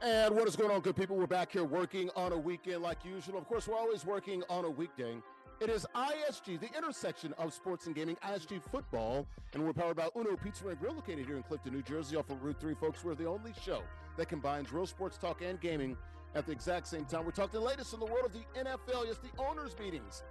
And what is going on, good people? We're back here working on a weekend like usual. Of course, we're always working on a weekday. It is ISG, the intersection of sports and gaming, ISG football, and we're powered by Uno Pizza and Grill, located here in Clifton, New Jersey, off of Route 3, folks. We're the only show that combines real sports talk and gaming at the exact same time. We're talking the latest in the world of the NFL. Yes, the owners' meetings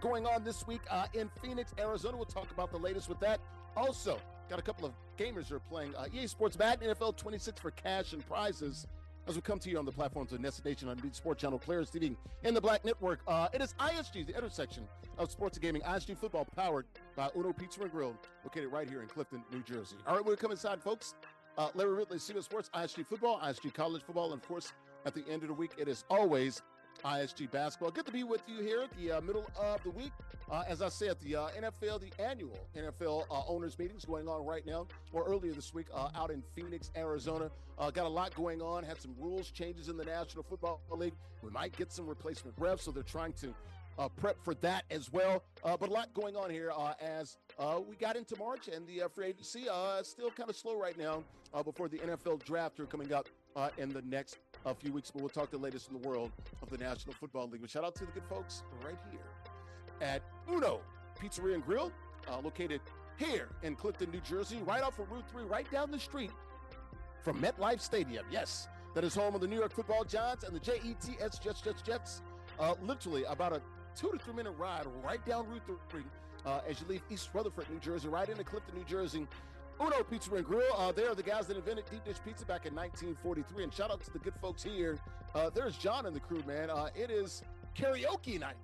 going on this week in Phoenix, Arizona. We'll talk about the latest with that. Also, got a couple of gamers who are playing EA Sports Madden NFL 26 for cash and prizes as we come to you on the platforms of NESN Nation, on Beat Sport Channel, Players TV, and the Black Network. It is ISG, the intersection of sports and gaming. ISG football, powered by Uno Pizza and Grill, located right here in Clifton, New Jersey. All right, we're coming inside, folks. Larry Ridley, CBS Sports, ISG football, ISG college football, and of course, at the end of the week, it is always ISG basketball. Good to be with you here at the middle of the week. As I said, the NFL, the annual NFL owners meetings going on right now, or earlier this week, out in Phoenix, Arizona. Got a lot going on. Had some rules changes in the National Football League. We might get some replacement refs, so they're trying to prep for that as well. But a lot going on here as we got into March, and the free agency still kind of slow right now before the NFL draft are coming up in the next a few weeks, but we'll talk the latest in the world of the National Football League. But shout out to the good folks right here at Uno Pizzeria and Grill, located here in Clifton, New Jersey, right off of Route 3, right down the street from MetLife Stadium. Yes, that is home of the New York Football Giants and the Jets, Jets. Literally about a 2 to 3 minute ride right down Route 3 as you leave East Rutherford, New Jersey, right into Clifton, New Jersey. Uno Pizza and Grill. They are the guys that invented deep dish pizza back in 1943. And shout out to the good folks here. There's John and the crew, man. It is karaoke night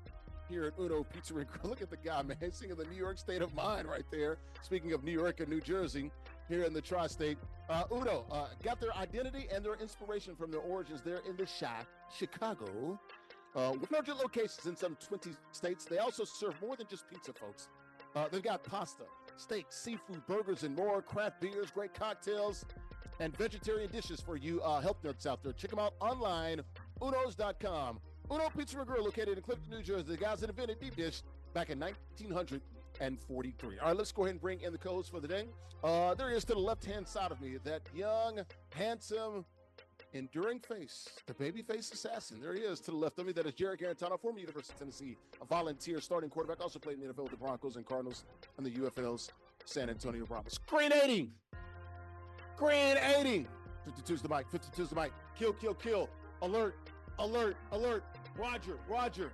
here at Uno Pizza and Grill. Look at the guy, man, singing the New York State of Mind right there. Speaking of New York and New Jersey, here in the tri-state. Uno got their identity and their inspiration from their origins there in the Chicago. 100 locations in some 20 states. They also serve more than just pizza, folks. They've got pasta, steak, seafood, burgers, and more, craft beers, great cocktails, and vegetarian dishes for you health nuts out there. Check them out online, unos.com. Uno Pizza and Grill, located in Clifton, New Jersey. The guys that invented deep dish back in 1943. All right, let's go ahead and bring in the co-host for the day. There he is to the left-hand side of me, that young, handsome, enduring face, the babyface assassin. There he is to the left of me. That is Jarrett Guarantano, former University of Tennessee, a volunteer starting quarterback. Also played in the NFL with the Broncos and Cardinals and the UFL's San Antonio Brahmas. Green 80. 52's the mic. 52's the mic. Kill. Alert. Roger.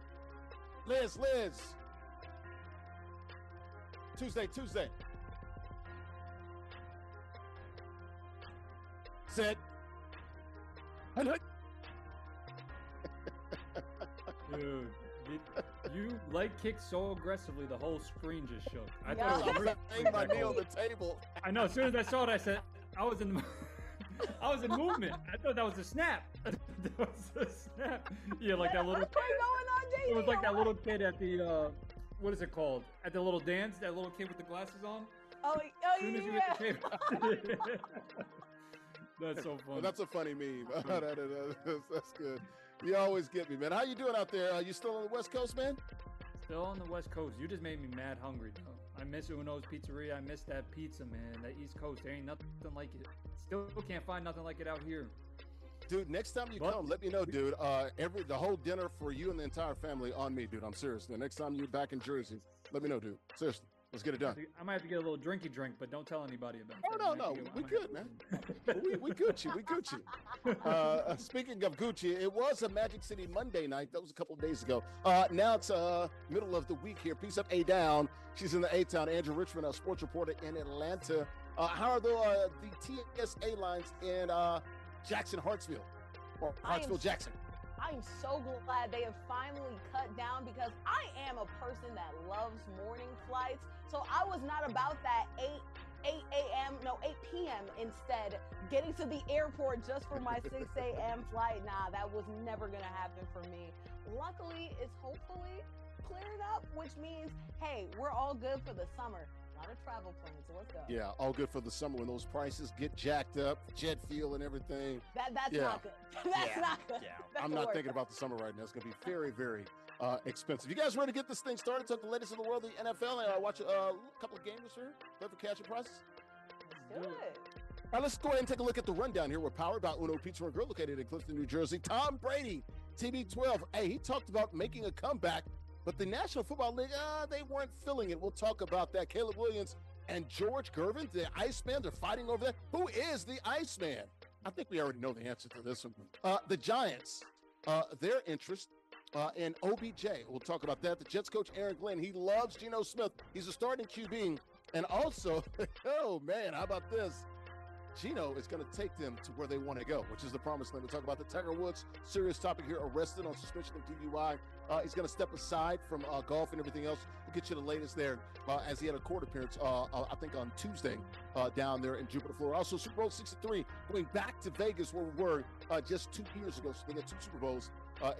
Liz. Tuesday. Set. Dude, you leg kicked so aggressively, the whole screen just shook. I thought it was laying my knee on the table. I know. As soon as I saw it, I said, I was in movement. I thought that was a snap. That was a snap. Yeah, like that little kid. What's going on, JD? It was like that little kid at the what is it called? At the little dance, that little kid with the glasses on. Oh yeah. That's so funny. Well, that's a funny meme. That's good. You always get me, man. How you doing out there? You still on the West Coast, man? Still on the West Coast. You just made me mad hungry, though. I miss Uno's Pizzeria. I miss that pizza, man. That East Coast. There ain't nothing like it. Still can't find nothing like it out here. Dude, next time you come, let me know, dude. The whole dinner for you and the entire family on me, dude. I'm serious. The next time you're back in Jersey, let me know, dude. Seriously. Let's get it done. I might have to get a little drinky drink, but don't tell anybody about it. Oh, no. We good, man. we Gucci. Speaking of Gucci, it was a Magic City Monday night. That was a couple of days ago. Now it's middle of the week here. Peace up, A-Down. She's in the A-Town. Andrea Richmond, a sports reporter in Atlanta. How are the TSA lines in Jackson, Hartsville? Or Hartsville, Jackson? I am so glad they have finally cut down, because I am a person that loves morning flights. So I was not about that 8 p.m. instead, getting to the airport just for my 6 a.m. flight. Nah, that was never going to happen for me. Luckily, it's hopefully cleared up, which means, hey, we're all good for the summer. A lot of travel plans, so let's go. Yeah, all good for the summer when those prices get jacked up, jet fuel and everything. That's not good. That's not good. Yeah, I'm not thinking about the summer right now. It's going to be very, very expensive. You guys ready to get this thing started? Talk the latest in the world of the NFL and watch a couple of games here. Play for cash and prizes. Let's do it. All right, let's go ahead and take a look at the rundown here. We're powered by Uno Pizza and Grill, located in Clifton, New Jersey. Tom Brady, TB12. Hey, he talked about making a comeback, but the National Football League, they weren't feeling it. We'll talk about that. Caleb Williams and George Gervin, the Iceman, they're fighting over that. Who is the Iceman? I think we already know the answer to this one. The Giants, their interest in OBJ. We'll talk about that. The Jets coach, Aaron Glenn, he loves Geno Smith. He's a starting QB. And also, oh, man, how about this? Geno is going to take them to where they want to go, which is the promised land. We'll talk about the Tiger Woods, serious topic here, arrested on suspicion of DUI. He's going to step aside from golf and everything else. We'll get you the latest there as he had a court appearance, I think on Tuesday down there in Jupiter, Florida. Also, Super Bowl 63, going back to Vegas where we were just 2 years ago. So they got 2 Super Bowls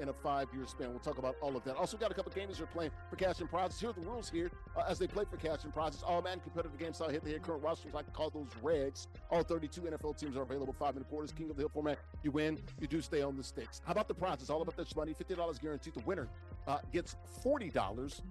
in a 5-year span. We'll talk about all of that. Also, got a couple of gamers who are playing for cash and prizes. Here are the rules here as they play for cash and prizes. All man competitive games, so hit the head current rosters. I call those Reds. All 32 NFL teams are available. 5-minute quarters. King of the Hill format. You win. You do stay on the sticks. How about the prizes? All about this money. $50 guaranteed. The winner gets $40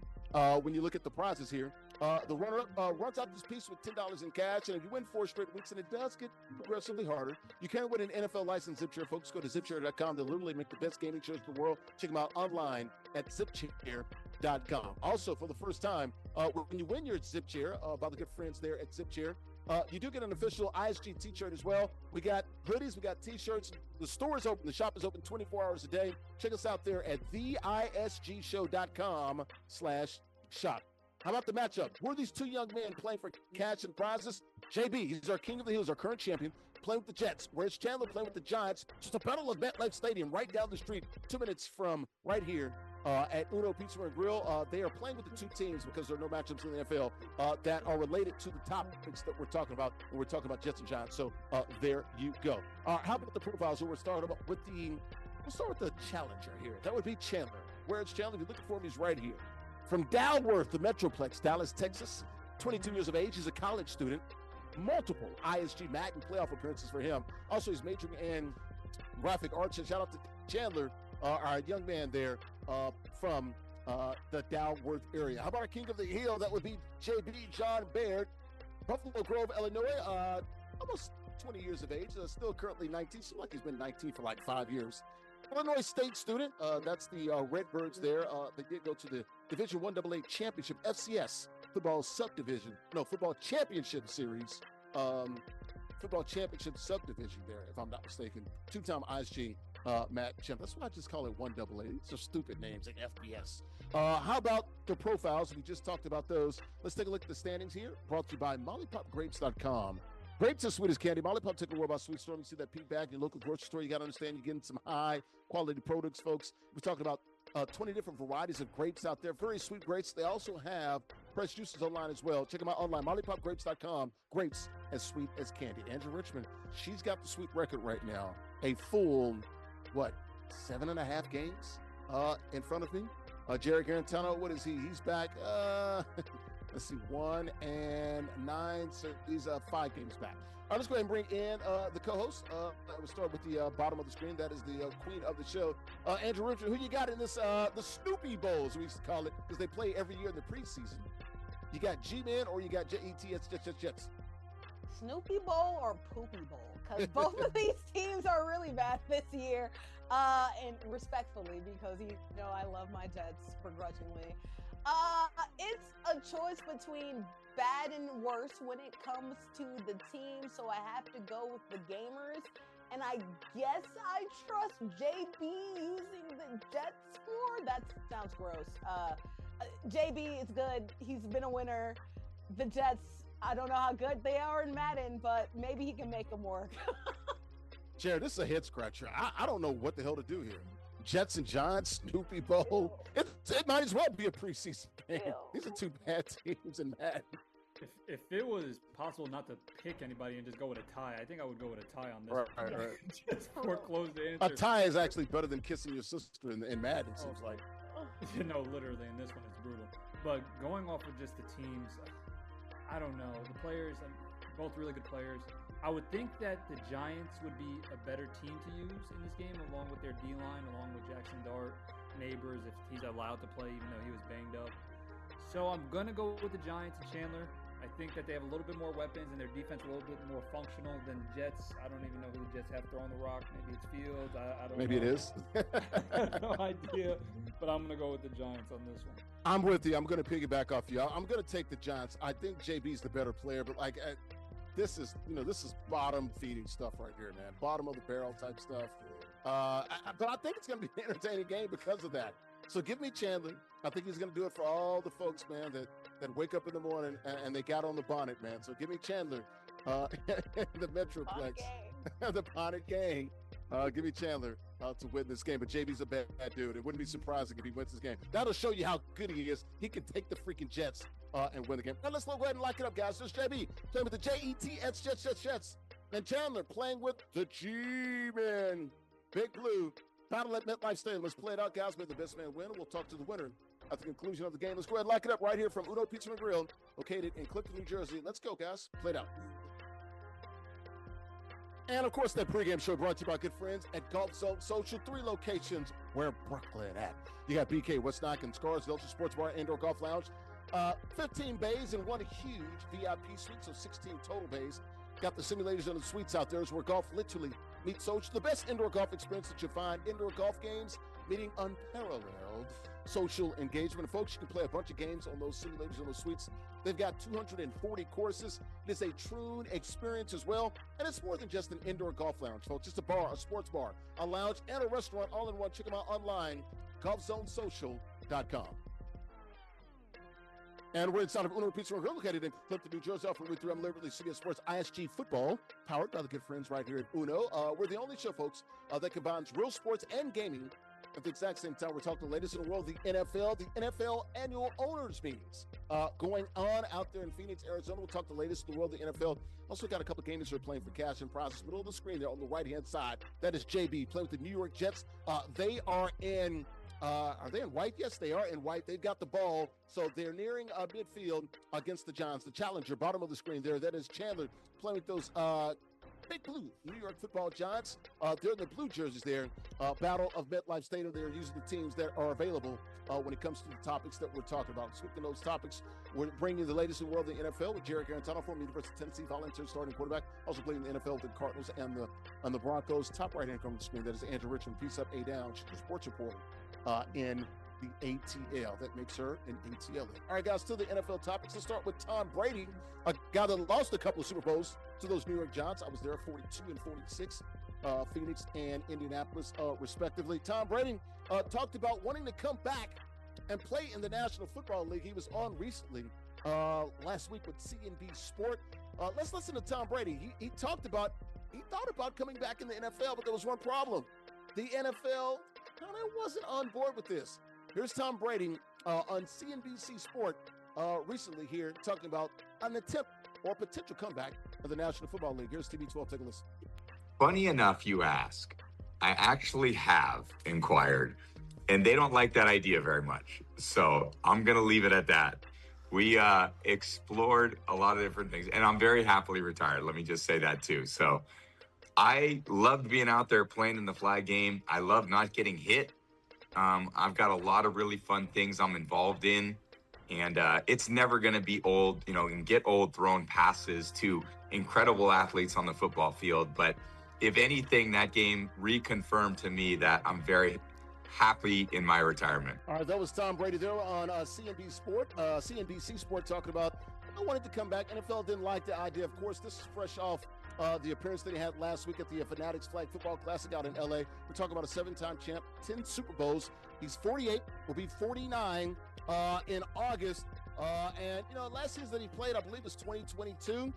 when you look at the prizes here. The runner-up runs out this piece with $10 in cash, and if you win 4 straight weeks, and it does get progressively harder, you can win an NFL license ZipChair. Folks, go to ZipChair.com. They literally make the best gaming chairs in the world. Check them out online at ZipChair.com. Also, for the first time, when you win your ZipChair, by the good friends there at ZipChair, you do get an official ISG t-shirt as well. We got hoodies, we got t-shirts. The store is open. The shop is open 24 hours a day. Check us out there at theisgshow.com/shop. How about the matchup? Who are these 2 young men playing for cash and prizes? JB, he's our king of the hills, our current champion, playing with the Jets. WhereIsChandler playing with the Giants. Just a battle of MetLife Stadium right down the street, 2 minutes from right here at Uno Pizza and Grill. They are playing with the 2 teams because there are no matchups in the NFL that are related to the topics that we're talking about when we're talking about Jets and Giants. So there you go. How about the profiles? So we'll start with the challenger here. That would be Chandler. WhereIsChandler? If you're looking for him, he's right here. From Dalworth, the Metroplex, Dallas, Texas, 22 years of age. He's a college student. Multiple ISG Madden playoff appearances for him. Also, he's majoring in graphic arts. And shout out to Chandler, our young man there from the Dalworth area. How about our king of the hill? That would be JBaird, Buffalo Grove, Illinois. Almost 20 years of age. Still currently 19. Seems like he's been 19 for like 5 years. Illinois State student. That's the Redbirds there. They did go to the Division I AA Championship, FCS, football championship series. Football championship subdivision there, if I'm not mistaken. 2-time ISG Matt Champ. That's why I just call it 1AA. These are stupid names like FBS. How about the profiles? We just talked about those. Let's take a look at the standings here. Brought to you by MollyPopGrapes.com. Grapes as sweet as candy. Mollipop, take a whirl about sweet storm. You see that pink bag in your local grocery store. You got to understand you're getting some high quality products, folks. We're talking about 20 different varieties of grapes out there. Very sweet grapes. They also have fresh juices online as well. Check them out online. MollyPopGrapes.com. Grapes as sweet as candy. Andrea Richmond, she's got the sweet record right now. A full, 7.5 games in front of me. Jarrett Guarantano, what is he? He's back. Let's see, 1 and 9. So he's 5 games back. All right, let's go ahead and bring in the co-host. We'll start with the bottom of the screen. That is the queen of the show, Andrea Richard. Who you got in this, the Snoopy Bowl, as we used to call it, because they play every year in the preseason. You got G-Men or you got Jets? Snoopy Bowl or Poopy Bowl? Because both of these teams are really bad this year. And respectfully, because I love my Jets begrudgingly. It's a choice between bad and worse when it comes to the team, so I have to go with the gamers. And I guess I trust JB using the Jets score. That sounds gross. JB is good. He's been a winner. The Jets, I don't know how good they are in Madden, but maybe he can make them work. Jared, this is a head scratcher. I don't know what the hell to do here. Jets and Giants, Snoopy Bowl. It might as well be a preseason game. These are 2 bad teams in Madden. If it was possible not to pick anybody and just go with a tie, I think I would go with a tie on this. Right. Just foreclose the answer. A tie is actually better than kissing your sister in Madden, it seems like. No, literally, in this one, it's brutal. But going off of just the teams, I don't know. The players, both really good players. I would think that the Giants would be a better team to use in this game, along with their D-line, along with Jackson Dart, Neighbors, if he's allowed to play, even though he was banged up. So I'm going to go with the Giants and Chandler. I think that they have a little bit more weapons and their defense a little bit more functional than the Jets. I don't even know who the Jets have throwing the rock. Maybe it's Fields. I don't know. Maybe it is. I have no idea. But I'm going to go with the Giants on this one. I'm with you. I'm going to piggyback off you. I'm going to take the Giants. I think JB's the better player, but this is bottom feeding stuff right here, man. Bottom of the barrel type stuff. But I think it's going to be an entertaining game because of that. So give me Chandler. I think he's going to do it for all the folks, man, that wake up in the morning and they got on the bonnet, man. So give me Chandler, the Metroplex, the bonnet gang. Give me Chandler to win this game. But JB's a bad dude. It wouldn't be surprising if he wins this game. That'll show you how good he is. He can take the freaking Jets and win the game. Now let's go ahead and lock it up, guys. There's JB playing with the Jets, Jets. And Chandler playing with the G-Men. Big Blue. Battle at MetLife Stadium. Let's play it out, guys. May the best man win. We'll talk to the winner at the conclusion of the game. Let's go ahead and lock it up right here from Uno Pizza and Grill, located in Clifton, New Jersey. Let's go, guys. Play it out. And, of course, that pregame show brought to you by good friends at Golf Zone Social. 3 locations where Brooklyn at. You got BK, West Knock, and Scars, Delta Sports Bar, Indoor Golf Lounge. 15 bays and 1 huge VIP suite, so 16 total bays. Got the simulators and the suites out there is where golf literally meets social. The best indoor golf experience that you find. Indoor golf games meeting unparalleled social engagement. And folks, you can play a bunch of games on those simulators and those suites. They've got 240 courses. It is a true experience as well. And it's more than just an indoor golf lounge, folks. It's a bar, a sports bar, a lounge, and a restaurant all in one. Check them out online, golfzonesocial.com. And we're inside of Uno Pizza and Grill, located in Clifton, New Jersey. Off Route 3, I'm Larry Ridley, CBS Sports ISG Football, powered by the good friends right here at Uno. We're the only show, folks, that combines real sports and gaming at the exact same time. We're talking the latest in the world, the NFL annual owners meetings going on out there in Phoenix, Arizona. We'll talk the latest in the world, the NFL. Also got a couple of gamers who are playing for cash and prizes. Middle of the screen there on the right-hand side, that is JB playing with the New York Jets. They are in... are they in white? Yes, they are in white. They've got the ball, so they're nearing midfield against the Giants. The challenger, bottom of the screen there, that is Chandler playing with those big blue New York football Giants. They're in the blue jerseys there. Battle of MetLife Stadium. They're using the teams that are available when it comes to the topics that we're talking about. Speaking of those topics, we're bringing you the latest in the world of the NFL with Jarrett Guarantano, former University of Tennessee volunteer starting quarterback. Also playing in the NFL with the Cardinals and the Broncos. Top right-hand corner of the screen, that is Andrea Richmond. Piece up, A down. She's a sports reporter in the ATL. That makes her an ATL. All right, guys, to the NFL topics. Let's start with Tom Brady, a guy that lost a couple of Super Bowls to those New York Giants. I was there, 42 and 46, Phoenix and Indianapolis, respectively. Tom Brady talked about wanting to come back and play in the National Football League. He was on recently last week with CNB Sport. Let's listen to Tom Brady. He thought about coming back in the NFL, but there was one problem. The NFL kind of wasn't on board with this. Here's Tom Brady on CNBC Sport recently here talking about an attempt or potential comeback of the National Football League. Here's TB12. Take a listen. Funny enough, you ask. I actually have inquired, and they don't like that idea very much. So I'm going to leave it at that. We explored a lot of different things, and I'm very happily retired. Let me just say that too. So I loved being out there playing in the flag game. I love not getting hit. I've got a lot of really fun things I'm involved in, and it's never going to be old. You know, and get old throwing passes to incredible athletes on the football field. But if anything, that game reconfirmed to me that I'm very happy in my retirement. All right, that was Tom Brady there on CNBC Sport talking about I wanted to come back. NFL didn't like the idea. Of course, this is fresh off the appearance that he had last week at the Fanatics Flag Football Classic out in L.A. We're talking about a 7-time champ, 10 Super Bowls. He's 48, will be 49 in August. And, you know, last season that he played, I believe, was 2022.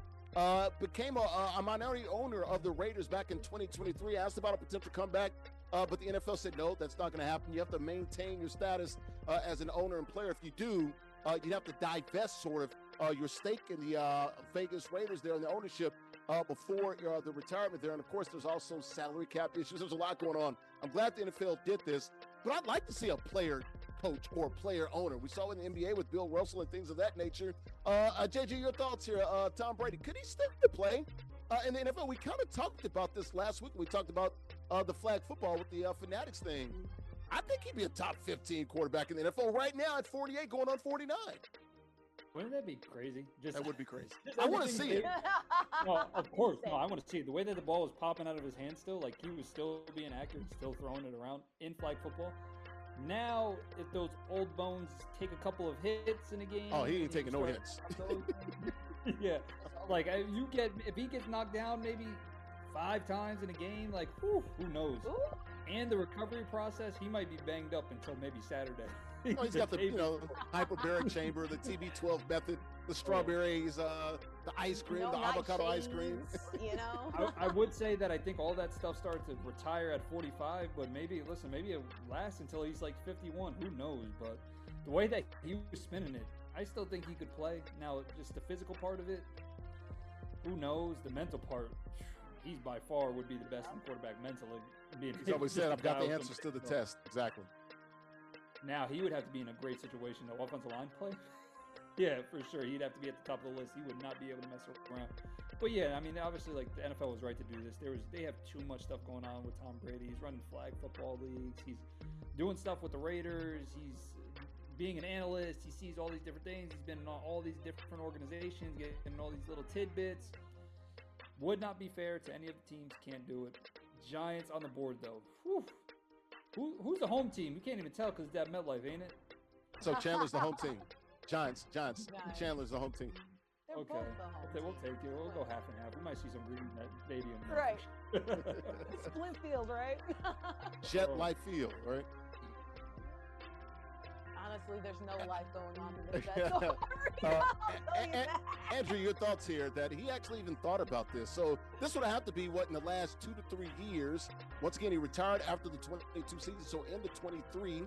Became a minority owner of the Raiders back in 2023. Asked about a potential comeback, but the NFL said, no, that's not going to happen. You have to maintain your status as an owner and player. If you do, you'd have to divest sort of your stake in the Vegas Raiders there in the ownership before the retirement there. And, of course, there's also salary cap issues. There's a lot going on. I'm glad the NFL did this, but I'd like to see a player coach or player owner. We saw in the NBA with Bill Russell and things of that nature. JJ, your thoughts here. Tom Brady, could he still play in the NFL? We kind of talked about this last week. We talked about the flag football with the Fanatics thing. I think he'd be a top 15 quarterback in the NFL right now at 48, going on 49. Wouldn't that be crazy? That would be crazy. Just I want to everything see it. No, of course. No, I want to see it. The way that the ball was popping out of his hand still, like he was still being accurate, still throwing it around in flag football. Now, if those old bones take a couple of hits in a game. Oh, he ain't taking no hits. Yeah. Like, if he gets knocked down maybe 5 times in a game, like, who knows? Ooh. And the recovery process, he might be banged up until maybe Saturday. Oh, he's got the hyperbaric chamber, the TB12 method, the strawberries, the ice cream, the avocado ice cream. You know, I would say that I think all that stuff starts to retire at 45, but maybe it lasts until he's like 51. Who knows? But the way that he was spinning it, I still think he could play. Now, just the physical part of it, who knows? The mental part, he's by far would be the best in quarterback mentally. He's always said, I've got the answers to the test. Exactly. Now, he would have to be in a great situation. The offensive line play? Yeah, for sure. He'd have to be at the top of the list. He would not be able to mess around. But yeah, I mean, obviously, like, the NFL was right to do this. They have too much stuff going on with Tom Brady. He's running flag football leagues. He's doing stuff with the Raiders. He's being an analyst. He sees all these different things. He's been in all these different organizations, getting all these little tidbits. Would not be fair to any of the teams. Can't do it. Giants on the board, though. Whew. Who's the home team? We can't even tell because it's at MetLife, ain't it? So Chandler's the home team. Giants. Chandler's the home team. they're Okay. both the home We'll team. take it. We'll go half and half. We might see some green in that stadium. Right. Split field, right? Jet Life Field, right? Honestly, there's no life going on in this bed. So I'll tell you that. Andrew, your thoughts here that he actually even thought about this. So this would have to be what in the last 2 to 3 years. Once again, he retired after the 22 season, so into 23.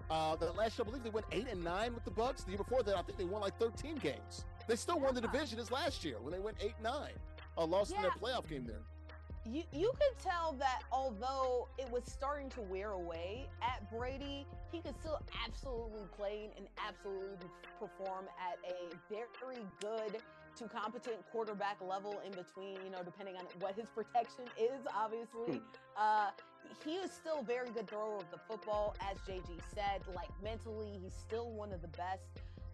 The last year, I believe they went 8-9 with the Bucs. The year before that, I think they won like 13 games. They still won the division as last year when they went 8-9. Lost in their playoff game there. You could tell that although it was starting to wear away at Brady, he could still absolutely play and absolutely perform at a very good to competent quarterback level in between, depending on what his protection is, obviously. He is still a very good thrower of the football, as JG said. Like, mentally, he's still one of the best.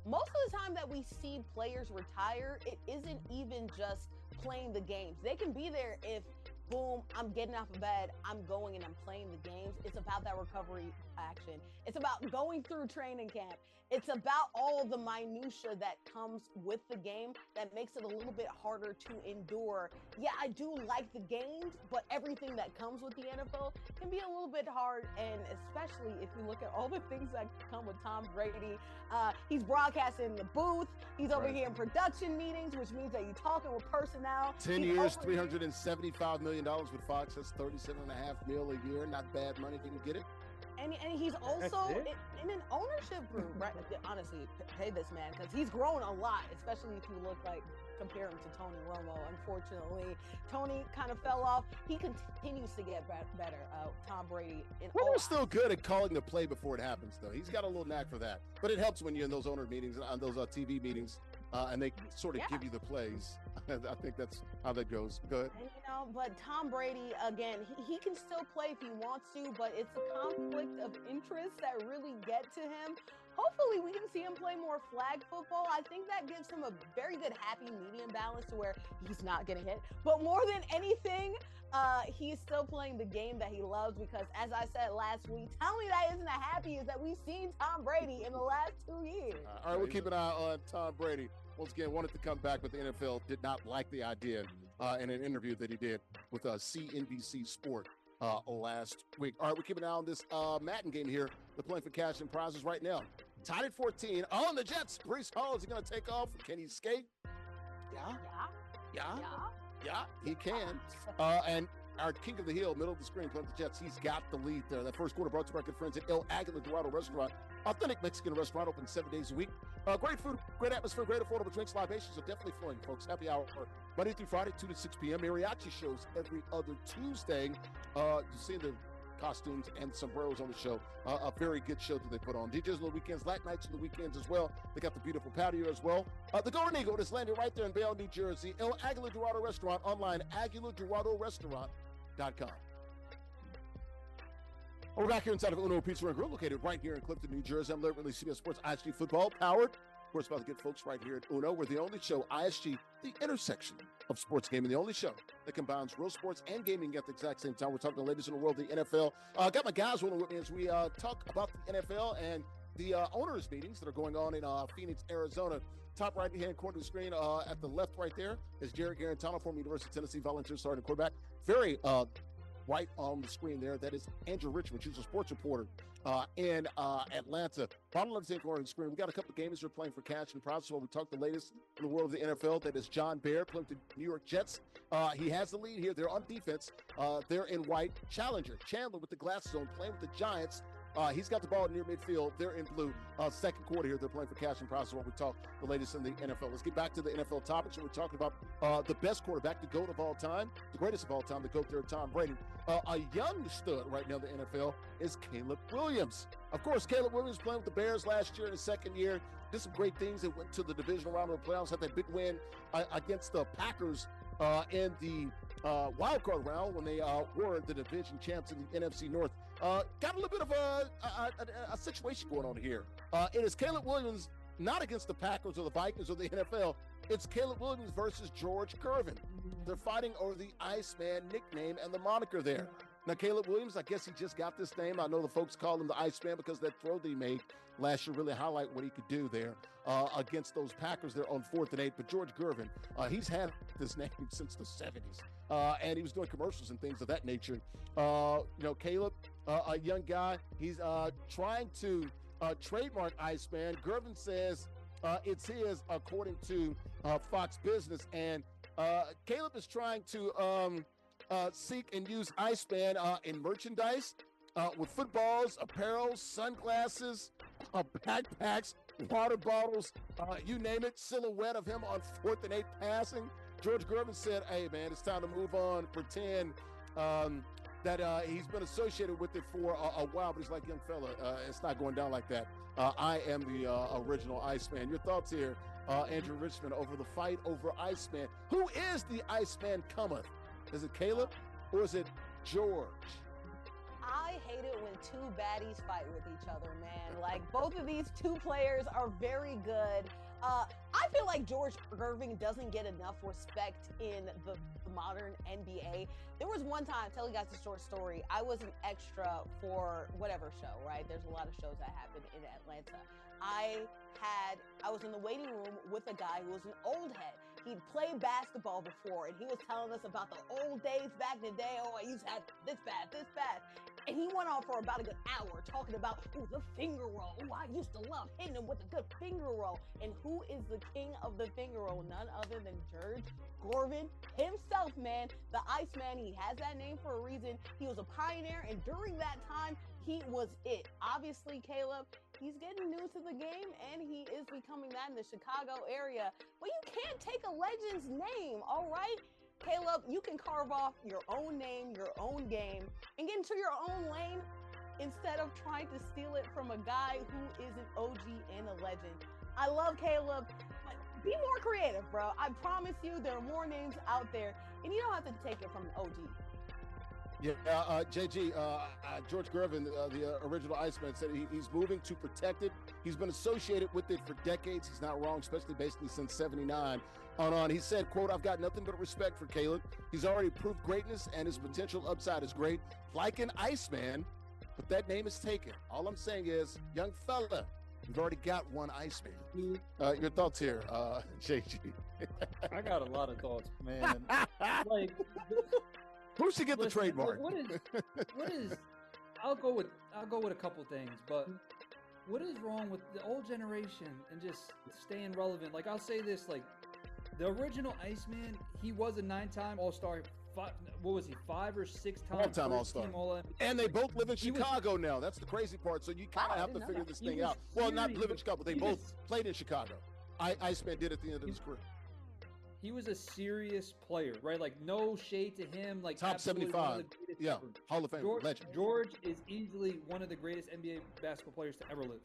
Most of the time that we see players retire, it isn't even just playing the games. They can be there if, boom, I'm getting off of bed, I'm going and I'm playing the games. It's about that recovery action. It's about going through training camp. It's about all the minutia that comes with the game that makes it a little bit harder to endure. Yeah, I do like the games, but everything that comes with the NFL can be a little bit hard, and especially if you look at all the things that come with Tom Brady. He's broadcasting in the booth. He's over here in production meetings, which means that he's talking with personnel. 10 years, $375 million with Fox. That's $37.5 million a year. Not bad money. Didn't get it. And he's also in an ownership group, right? Honestly, pay this man because he's grown a lot, especially if you compare him to Tony Romo. Unfortunately, Tony kind of fell off. He continues to get better. Tom Brady. Romo's still good at calling the play before it happens, though. He's got a little knack for that. But it helps when you're in those owner meetings, on those TV meetings, and they sort of give you the plays. I think that's how that goes. Good. But Tom Brady, again, he can still play if he wants to, but it's a conflict of interest that really get to him. Hopefully we can see him play more flag football. I think that gives him a very good happy medium balance to where he's not getting hit. But more than anything, he's still playing the game that he loves because, as I said last week, tell me that isn't the happiest that we've seen Tom Brady in the last 2 years. All right, we'll keep an eye on Tom Brady. Once again, wanted to come back, but the NFL did not like the idea in an interview that he did with CNBC Sport last week. All right, we're keeping an eye on this Madden game here. They're playing for cash and prizes right now. Tied at 14. On the Jets. Breece Hall, is he going to take off? Can he skate? Yeah, he can. And our king of the hill, middle of the screen, playing the Jets. He's got the lead there. That first quarter brought to our good friends at El Aguila Dorado Restaurant. Authentic Mexican restaurant, open 7 days a week. Great food, great atmosphere, great affordable drinks, libations are definitely flowing, folks. Happy hour Monday through Friday, 2 to 6 p.m. Mariachi shows every other Tuesday. You see the costumes and sombreros on the show. A very good show that they put on. DJs on the weekends, late nights on the weekends as well. They got the beautiful patio as well. The Golden Eagle is landing right there in Bayonne, New Jersey. El Aguila Dorado Restaurant, online, AguilaDoradoRestaurant.com. We're back here inside of Uno Pizza and Grill, located right here in Clifton, New Jersey. I'm Larry Ridley, CBS Sports ISG Football, powered Of course, about to get folks right here at Uno. We're the only show, ISG, the intersection of sports gaming, the only show that combines real sports and gaming at the exact same time. We're talking the latest in the world of the NFL. Got my guys rolling with me as we talk about the NFL and the owners' meetings that are going on in Phoenix, Arizona. Top right-hand corner of the screen, at the left right there, is Jarrett Guarantano, former University of Tennessee volunteer starting quarterback. Very right on the screen there, that is Andrea Richmond. She's a sports reporter in Atlanta. Bottom left-hand corner of the screen, we got a couple of games we're playing for cash and prizes while we talk the latest in the world of the NFL. That is JBaird playing with the New York Jets. He has the lead here. They're on defense. They're in white. Chandler with the glasses on, playing with the Giants. He's got the ball near midfield. They're in blue. Second quarter here. They're playing for cash and prizes while we talk the latest in the NFL. Let's get back to the NFL topics. So we're talking about the best quarterback, the GOAT of all time, the greatest of all time, the GOAT there, Tom Brady. A young stud right now in the NFL is Caleb Williams. Of course, Caleb Williams playing with the Bears last year in his second year. Did some great things. They went to the divisional round of the playoffs, had that big win against the Packers in the wild card round when they were the division champs in the NFC North. Got a little bit of a situation going on here. It is Caleb Williams not against the Packers or the Vikings or the NFL. It's Caleb Williams versus George Gervin. They're fighting over the Iceman nickname and the moniker there. Now, Caleb Williams, I guess he just got this name. I know the folks call him the Iceman because that throw that he made last year really highlight what he could do there against those Packers there on 4th and 8. But George Gervin, he's had this name since the 70s, and he was doing commercials and things of that nature. Caleb, a young guy, he's trying to trademark Iceman. Gervin says it's his, according to Fox Business, and Caleb is trying to seek and use Iceman in merchandise with footballs, apparel, sunglasses, backpacks, water bottles, you name it, silhouette of him on 4th and 8 passing. George Gervin said, hey, man, it's time to move on, pretend that he's been associated with it for a while, but he's like, young fella, it's not going down like that. I am the original Iceman. Your thoughts here, Andrew Richmond, over the fight over Iceman. Who is the Iceman cometh? Is it Caleb or is it George? I hate it when two baddies fight with each other, man. Like, both of these two players are very good. I feel like George Gervin doesn't get enough respect in the modern NBA. There was one time, I'll tell you guys a short story. I was an extra for whatever show, right? There's a lot of shows that happen in Atlanta. I was in the waiting room with a guy who was an old head. He'd played basketball before, and he was telling us about the old days back in the day. Oh, I used to have this fast. And he went on for about a good hour talking about, the finger roll. I used to love hitting him with a good finger roll. And who is the king of the finger roll? None other than George Gervin himself, man. The Iceman, he has that name for a reason. He was a pioneer, and during that time, he was it. Obviously, Caleb, he's getting new to the game, and he is becoming that in the Chicago area. But you can't take a legend's name, all right? Caleb, you can carve off your own name, your own game, and get into your own lane instead of trying to steal it from a guy who is an OG and a legend. I love Caleb, but be more creative, bro. I promise you there are more names out there, and you don't have to take it from an OG. Yeah, JG, George Gervin, the original Iceman, said he's moving to protect it. He's been associated with it for decades. He's not wrong, especially basically since 79 on. He said, quote, I've got nothing but respect for Caleb. He's already proved greatness, and his potential upside is great, like an Iceman, but that name is taken. All I'm saying is, young fella, you've already got one Iceman. Your thoughts here, JG? I got a lot of thoughts, man. Like, who should get the trademark? What is? I'll go with a couple things, but what is wrong with the old generation and just staying relevant? Like, I'll say this, like, the original Iceman, he was a 9-time All-Star. What was he? 5 or 6 times All-time All-Star. And they both live in Chicago now. That's the crazy part. So you kind of have to figure this thing out. Well, not live in Chicago, but they both played in Chicago. Iceman did at the end of his career. He was a serious player, right? Like, no shade to him. Like, top 75. Yeah, Hall of Fame legend. George is easily one of the greatest NBA basketball players to ever live.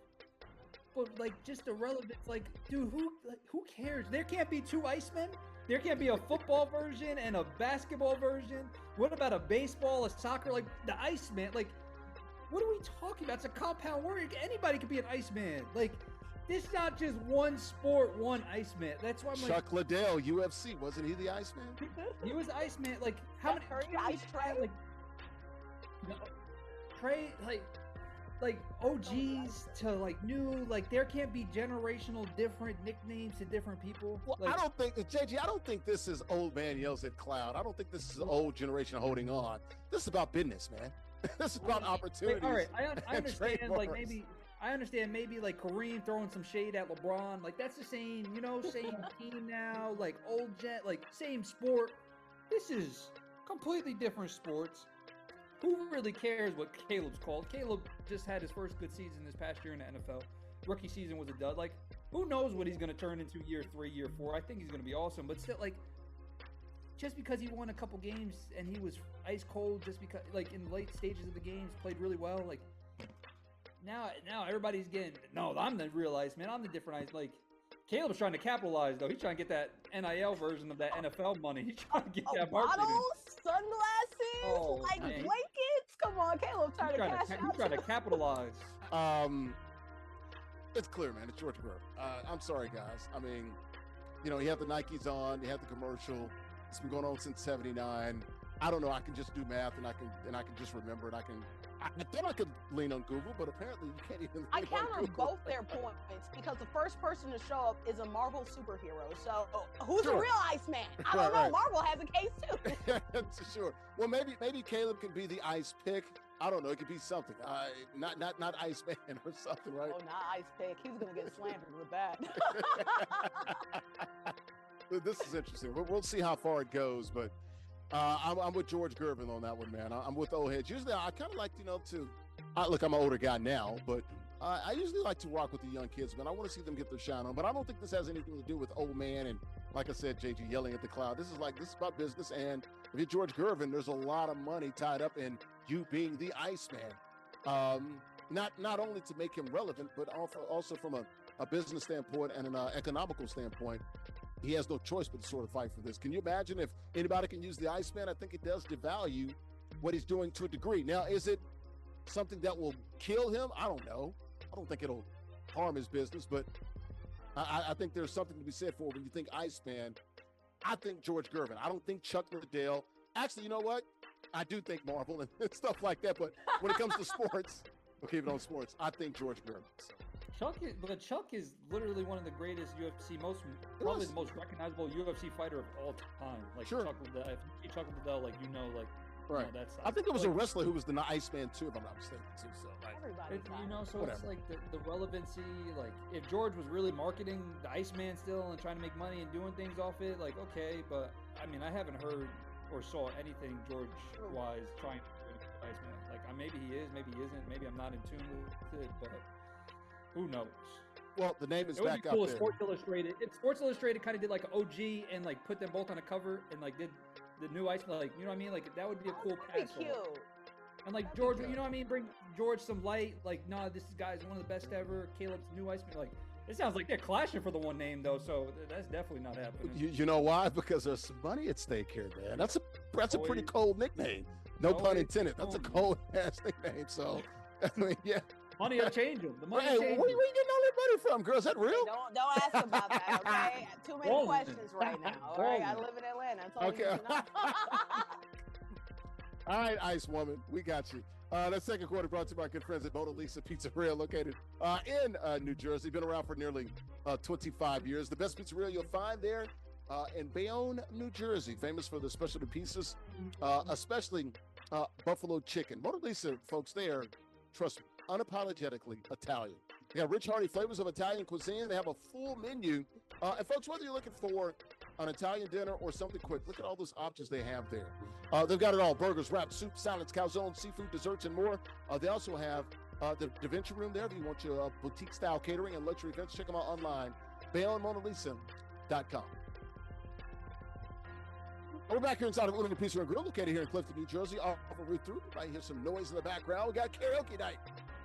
But, like, just the relevance, like, dude, who cares? There can't be two Icemen. There can't be a football version and a basketball version. What about a baseball, a soccer? Like, the Iceman, like, what are we talking about? It's a compound word. Anybody could be an Iceman. Like, This is not just one sport, one Iceman. That's why I'm Chuck Liddell, UFC, wasn't he the Iceman? He was the Iceman. Like, how many? Ice Trey? Like, no, Trey, like OGs to like new, like there can't be generational different nicknames to different people. Well, like, I don't think, JG, I don't think this is old man yells at cloud. I don't think this is an old generation holding on. This is about business, man. This is about opportunities. All right, I understand. Like trademarks. I understand maybe like Kareem throwing some shade at LeBron. Like that's the same, same team now. Like old jet, like same sport. This is completely different sports. Who really cares what Caleb's called? Caleb just had his first good season this past year in the NFL. Rookie season was a dud. Like, who knows what he's going to turn into year 3, year 4? I think he's going to be awesome. But still, like, just because he won a couple games and he was ice cold, just because, like, in the late stages of the games, played really well. Like, now everybody's getting, no, I'm the real ice man. I'm the different ice. Like, Caleb's trying to capitalize, though. He's trying to get that NIL version of that NFL money. He's trying to get that marketing. Bottles, sunglasses, like man. blankets. Come on, Caleb, trying to cash out. He's trying to capitalize. It's clear, man. It's George Gervin. I'm sorry, guys. I mean, he had the Nikes on. He had the commercial. It's been going on since '79. I don't know. I can just do math, and I can just remember it. I thought I could lean on Google, but apparently you can't even. I counter both their points because the first person to show up is a Marvel superhero. So who's the real Iceman? I don't know. Right. Marvel has a case too. That's sure. Well, maybe Caleb can be the ice pick. I don't know. It could be something. Not Iceman or something, right? Oh, not ice pick. He's gonna get slandered with that. This is interesting. We'll see how far it goes, but. I'm with George Gervin on that one, man. I'm with old heads. Usually, I kind of like, look, I'm an older guy now, but I usually like to rock with the young kids, man. I want to see them get their shine on, but I don't think this has anything to do with old man and, like I said, JG, yelling at the cloud. This is about business, and if you're George Gervin, there's a lot of money tied up in you being the Iceman. Not only to make him relevant, but also from a business standpoint and an economical standpoint. He has no choice but to sort of fight for this. Can you imagine if anybody can use the Iceman? I think it does devalue what he's doing to a degree. Now, is it something that will kill him? I don't know. I don't think it'll harm his business, but I think there's something to be said for when you think Iceman. I think George Gervin. I don't think Chuck Liddell. Actually, you know what? I do think Marvel and stuff like that, but when it comes to sports, we'll keep it on sports. I think George Gervin. So. Chuck is literally one of the greatest UFC, probably the most recognizable UFC fighter of all time. Like sure. Chuck Liddell, if you Chuck Liddell, like right. That's. I think it was a wrestler who was the Iceman too, if I'm not mistaken. Too. So everybody, whatever. It's like the relevancy. Like if George was really marketing the Iceman still and trying to make money and doing things off it, like okay, but I mean I haven't heard or saw anything George-wise trying to do the Iceman. Like maybe he is, maybe he isn't, maybe I'm not in tune with it, but. Who knows? Well, the name is it would back be cool up if there. Sports Illustrated kind of did like an OG and like put them both on a cover and like did the new Iceman, like you know what I mean? Like that would be a cool pass. Cute. And like George, you know what I mean? Bring George some light. Like, nah, this guy's one of the best ever. Caleb's new Iceman. Like, it sounds like they're clashing for the one name though, so that's definitely not happening. You know why? Because there's some money at stake here, man. That's a pretty cold nickname. No pun intended. That's a cold ass nickname. So, I mean, yeah. Money will change them. The money hey, change where you getting all that money from, girl? Is that real? Hey, don't ask about that, okay? Too many questions right now. All right, I live in Atlanta. That's all you need to know. All right, Ice Woman, we got you. That second quarter brought to you by good friends at Mona Lisa Pizzeria, located in New Jersey. Been around for nearly 25 years. The best pizzeria you'll find there in Bayonne, New Jersey. Famous for the specialty pieces, especially buffalo chicken. Mona Lisa, folks, there, trust me, unapologetically Italian. They have rich, hearty flavors of Italian cuisine. They have a full menu. And folks, whether you're looking for an Italian dinner or something quick, look at all those options they have there. They've got it all: burgers, wraps, soup, salads, calzones, seafood, desserts, and more. They also have the Da Vinci room there if you want your boutique-style catering and luxury events. Check them out online, BayonneMonaLisa.com. We're back here inside of Uno Pizza and Grill, located here in Clifton, New Jersey. Off of Route 3. You might hear some noise in the background. We got karaoke night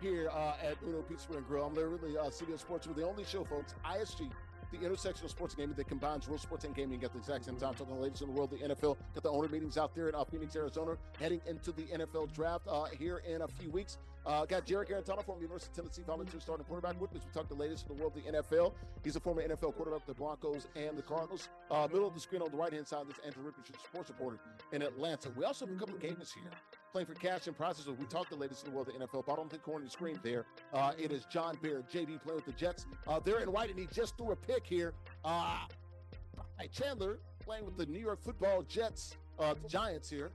here at Uno Pizza and Grill. I'm Larry Ridley, CBS Sports, with the only show, folks, ISG, the intersection of sports and gaming that combines real sports and gaming at the exact same time. Talking to the ladies in the world, the NFL. Got the owner meetings out there in Phoenix, Arizona, heading into the NFL draft here in a few weeks. Got Jarrett Guarantano from the University of Tennessee, volunteer starting quarterback with us. We talked the latest in the world of the NFL. He's a former NFL quarterback with the Broncos and the Cardinals. Middle of the screen on the right-hand side, this is Andrew Richmond, sports reporter in Atlanta. We also have a couple of gamers here playing for cash and prizes. We talked the latest in the world of the NFL. Bottom left corner of the screen there, it is JBaird, JB playing with the Jets. They're in white, and he just threw a pick here. Chandler playing with the New York Football Jets, the Giants here.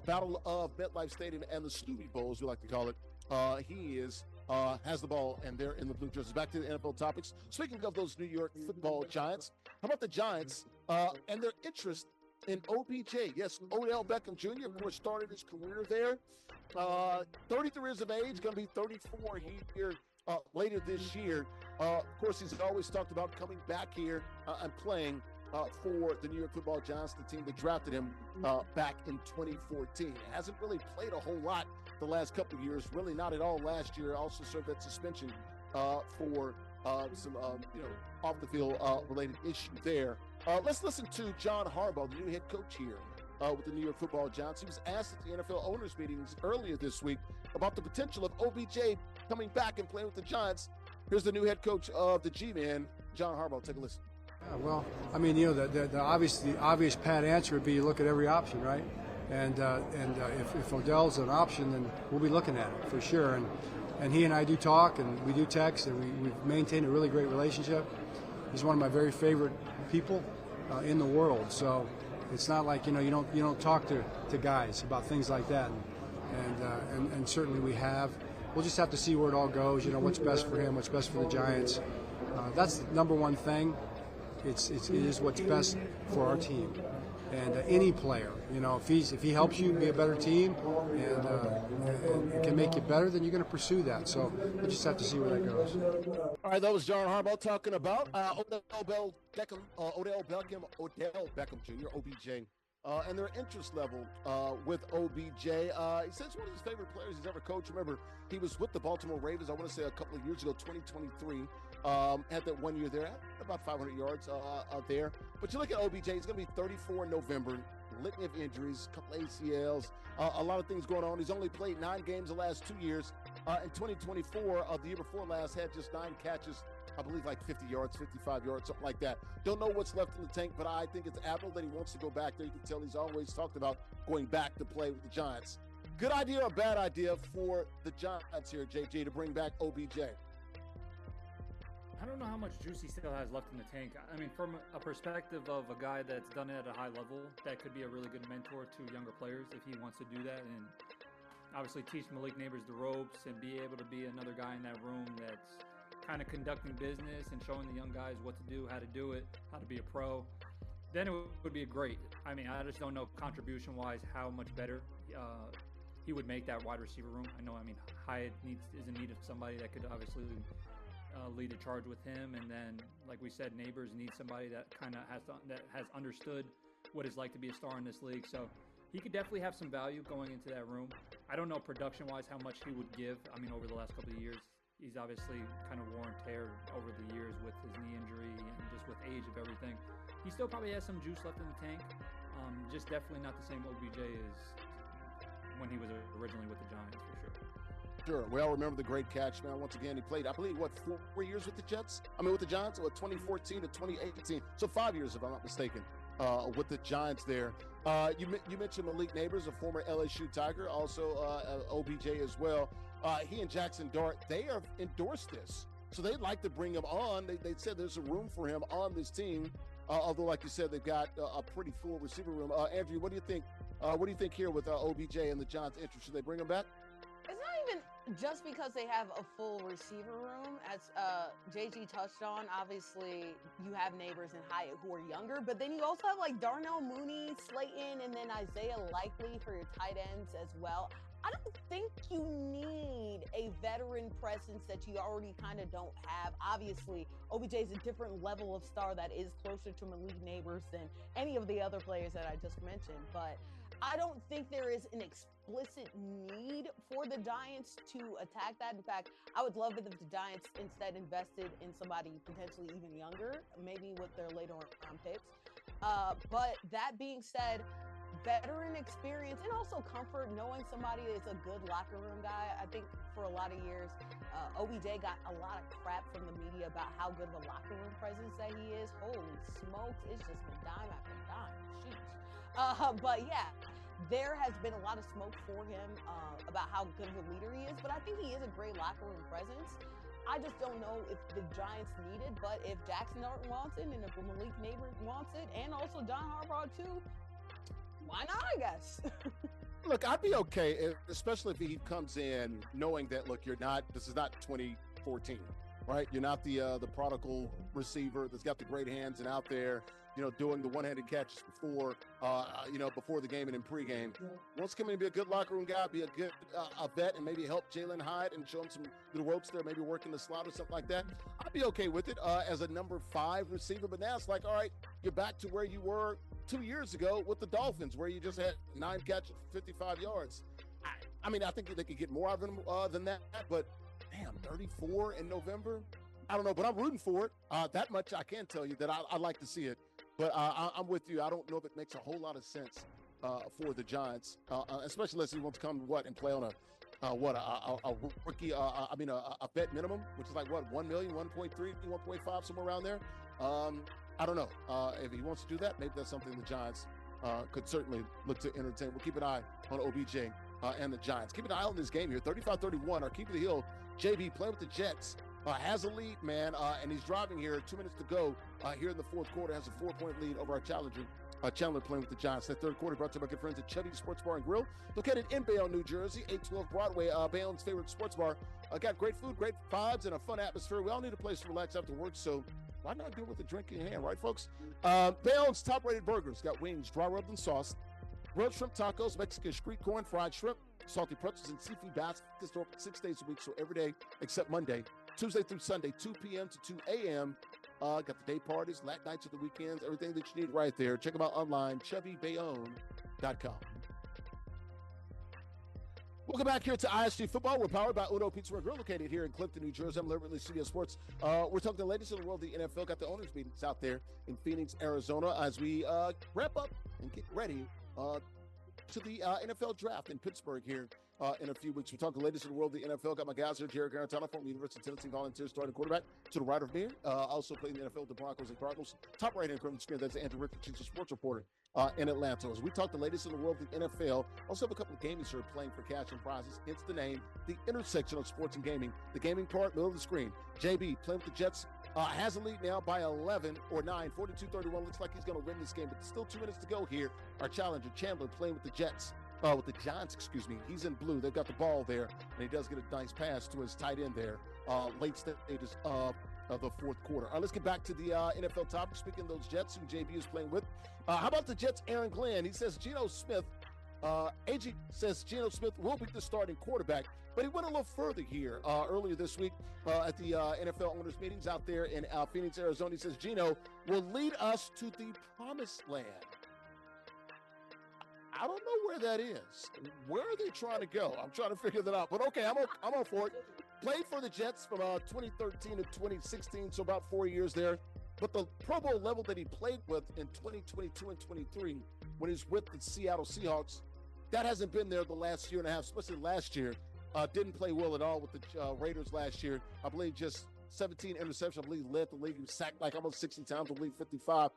Battle of MetLife Stadium and the Snoopy Bowl, as we like to call it. He has the ball, and they're in the blue jerseys. Back to the NFL topics. Speaking of those New York Football Giants, how about the Giants and their interest in OBJ? Yes, Odell Beckham Jr., of course, started his career there. 33 years of age, going to be 34 here later this year. Of course, he's always talked about coming back here and playing for the New York Football Giants, the team that drafted him back in 2014. Hasn't really played a whole lot the last couple of years, really not at all last year. Also served that suspension for some off the field related issue there. Let's listen to John Harbaugh, the new head coach here with the New York Football Giants. He was asked at the NFL owners meetings earlier this week about the potential of OBJ coming back and playing with the Giants. Here's the new head coach of the G-Man, John Harbaugh. Take a listen. Yeah, well, I mean, the obvious pat answer would be you look at every option, right? And if Odell's an option, then we'll be looking at it for sure. And he and I do talk, and we do text, and we've maintained a really great relationship. He's one of my very favorite people in the world. So it's not like you don't talk to guys about things like that. And certainly we have. We'll just have to see where it all goes. What's best for him, what's best for the Giants. That's the number one thing. It is what's best for our team, and any player, if he helps you be a better team and can make you better, then you're going to pursue that. So we just have to see where that goes. All right, that was John Harbaugh talking about Odell Beckham Jr. (OBJ) and their interest level with OBJ. He says one of his favorite players he's ever coached. Remember, he was with the Baltimore Ravens, I want to say a couple of years ago, 2023. Had that 1 year there, had about 500 yards out there. But you look at OBJ, he's going to be 34 in November. Litany of injuries, a couple ACLs, a lot of things going on. He's only played 9 games the last 2 years. In 2024, the year before last, had just 9 catches, I believe like 50 yards, 55 yards, something like that. Don't know what's left in the tank, but I think it's admirable that he wants to go back there. You can tell he's always talked about going back to play with the Giants. Good idea or bad idea for the Giants here, JJ, to bring back OBJ? I don't know how much juice he still has left in the tank. I mean, from a perspective of a guy that's done it at a high level, that could be a really good mentor to younger players if he wants to do that. And obviously teach Malik Neighbors the ropes and be able to be another guy in that room that's kind of conducting business and showing the young guys what to do, how to do it, how to be a pro. Then it would be great. I mean, I just don't know contribution-wise how much better he would make that wide receiver room. Hyatt is in need of somebody that could obviously lead a charge with him, and then, like we said, Neighbors needs somebody that kind of has understood what it's like to be a star in this league. So he could definitely have some value going into that room. I don't know production-wise how much he would give. I mean, over the last couple of years, he's obviously kind of worn and tear over the years with his knee injury and just with age of everything. He still probably has some juice left in the tank. Just definitely not the same OBJ as when he was originally with the Giants, for sure. Sure. We all remember the great catch, man. Once again, he played, I believe, 4 years with the Jets? With the Giants, 2014 to 2018. So 5 years, if I'm not mistaken, with the Giants there. You mentioned Malik Neighbors, a former LSU Tiger, also OBJ as well. He and Jackson Dart, they have endorsed this. So they'd like to bring him on. They said there's a room for him on this team. Although, like you said, they've got a pretty full receiver room. Andrea, what do you think? What do you think here with OBJ and the Giants' interest? Should they bring him back? It's not even just because they have a full receiver room. As JG touched on, obviously you have Neighbors and Hyatt who are younger, but then you also have like Darnell Mooney, Slayton, and then Isaiah Likely for your tight ends as well. I don't think you need a veteran presence that you already kind of don't have. Obviously, OBJ is a different level of star that is closer to Malik Neighbors than any of the other players that I just mentioned, but I don't think there is an explicit need for the Giants to attack that. In fact, I would love it if the Giants instead invested in somebody potentially even younger, maybe with their later round picks. But that being said, veteran experience and also comfort knowing somebody that's a good locker room guy. I think for a lot of years, OBJ got a lot of crap from the media about how good of a locker room presence that he is. Holy smokes, it's just been dime after dime. Sheesh. But yeah, there has been a lot of smoke for him about how good of a leader he is, but I think he is a great locker room presence. I just don't know if the Giants need it, but if Jackson Dart wants it and if Malik Neighbor wants it, and also John Harbaugh too, why not, I guess? Look, I'd be okay, especially if he comes in knowing that, look, this is not 2014, right? You're not the prodigal receiver that's got the great hands and out there, doing the one-handed catches before the game and in pregame. Wants to come in and be a good locker room guy, be a good a vet, and maybe help Jalen Hyde and show him some good ropes there, maybe working the slot or something like that. I'd be okay with it as a number 5 receiver. But now it's like, all right, you're back to where you were 2 years ago with the Dolphins, where you just had 9 catches, 55 yards. I mean, I think they could get more out of him than that, but damn, 34 in November? I don't know, but I'm rooting for it. That much I can tell you that I'd like to see it. But I'm with you. I don't know if it makes a whole lot of sense for the Giants, especially unless he wants to come and play on a rookie, a vet minimum, which is like $1 million, 1.3, 1.5, somewhere around there. I don't know if he wants to do that. Maybe that's something the Giants could certainly look to entertain. We'll keep an eye on OBJ and the Giants. Keep an eye on this game here. 35-31. Our keep of the hill, JB playing with the Jets. Has a lead, man, and he's driving here. 2 minutes to go here in the fourth quarter. Has a 4-point lead over our challenger, Chandler, playing with the Giants. That third quarter brought to you by good friends at Chubby Sports Bar and Grill, located in Bayonne, New Jersey, 812 Broadway, Bayonne's favorite sports bar. Got great food, great vibes, and a fun atmosphere. We all need a place to relax after work, so why not do it with a drink in your hand, right, folks? Bayonne's top-rated burgers got wings, dry rubbed and sauced, grilled shrimp tacos, Mexican street corn, fried shrimp, salty pretzels, and seafood baskets. They're open 6 days a week, so every day except Monday. Tuesday through Sunday, 2 p.m. to 2 a.m. Got the day parties, late nights of the weekends, everything that you need right there. Check them out online, chubbybayonne.com. Welcome back here to ISG Football. We're powered by Uno Pizza and Grill, located here in Clifton, New Jersey. I'm Larry Ridley, CBS Sports. We're talking the latest in the world of the NFL. Got the owners' meetings out there in Phoenix, Arizona, as we wrap up and get ready to the NFL draft in Pittsburgh here in a few weeks. We're talking the latest in the world of the NFL. Got my guys here, Jarrett, Guarantano from the University of Tennessee, volunteer starting quarterback. To the right of me, also playing the NFL with the Broncos and Cardinals. Top right-hand corner of the screen, that's Andrea, chief sports reporter in Atlanta. As we talk the latest in the world of the NFL, also have a couple of gamers here playing for cash and prizes. Hence the name, the intersection of sports and gaming. The gaming part, middle of the screen. JB playing with the Jets. Has a lead now by 11 or 9, 42-31. Looks like he's going to win this game, but still 2 minutes to go here. Our challenger, Chandler, playing with the Jets. With the Giants, He's in blue. They've got the ball there, and he does get a nice pass to his tight end there. Late stages of the fourth quarter. All right, let's get back to the NFL topic. Speaking of those Jets who JB is playing with, how about the Jets' Aaron Glenn? He says Geno Smith, AG says Geno Smith will be the starting quarterback, but he went a little further here earlier this week at the NFL owners meetings out there in Phoenix, Arizona. He says Geno will lead us to the promised land. I don't know where that is. Where are they trying to go? I'm trying to figure that out. But okay, I'm all for it. Played for the Jets from 2013 to 2016, so about 4 years there. But the Pro Bowl level that he played with in 2022 and 23, when he's with the Seattle Seahawks, that hasn't been there the last year and a half, especially last year. Didn't play well at all with the Raiders last year. I believe just 17 interceptions. I believe led the league. He was sacked like almost 60 times. I believe 55.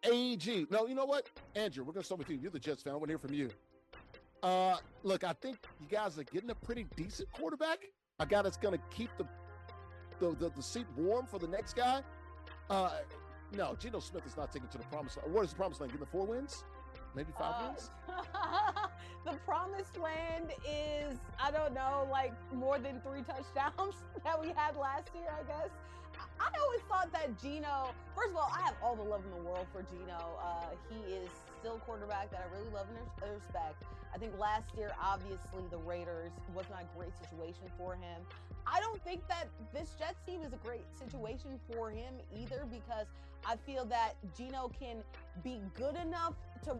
AEG. No, you know what? Andrew, we're going to start with you. You're the Jets fan. I want to hear from you. Look, I think you guys are getting a pretty decent quarterback. A guy that's going to keep the seat warm for the next guy. No, Geno Smith is not taking to the promised land. What is the promised land? Getting the 4 wins? Maybe 5 wins? The promised land is, I don't know, like more than 3 touchdowns that we had last year, I guess. I always thought that Geno, first of all, I have all the love in the world for Geno. He is still a quarterback that I really love and respect. I think last year, obviously, the Raiders was not a great situation for him. I don't think that this Jets team is a great situation for him either, because I feel that Geno can be good enough to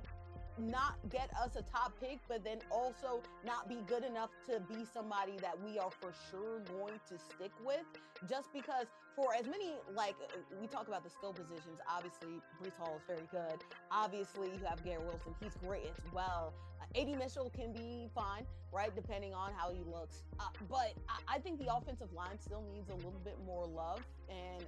not get us a top pick, but then also not be good enough to be somebody that we are for sure going to stick with. Just because for as many, like we talk about the skill positions, obviously Breece Hall is very good. Obviously you have Garrett Wilson, he's great as well. A.D. Mitchell can be fine, right, depending on how he looks. But I think the offensive line still needs a little bit more love, and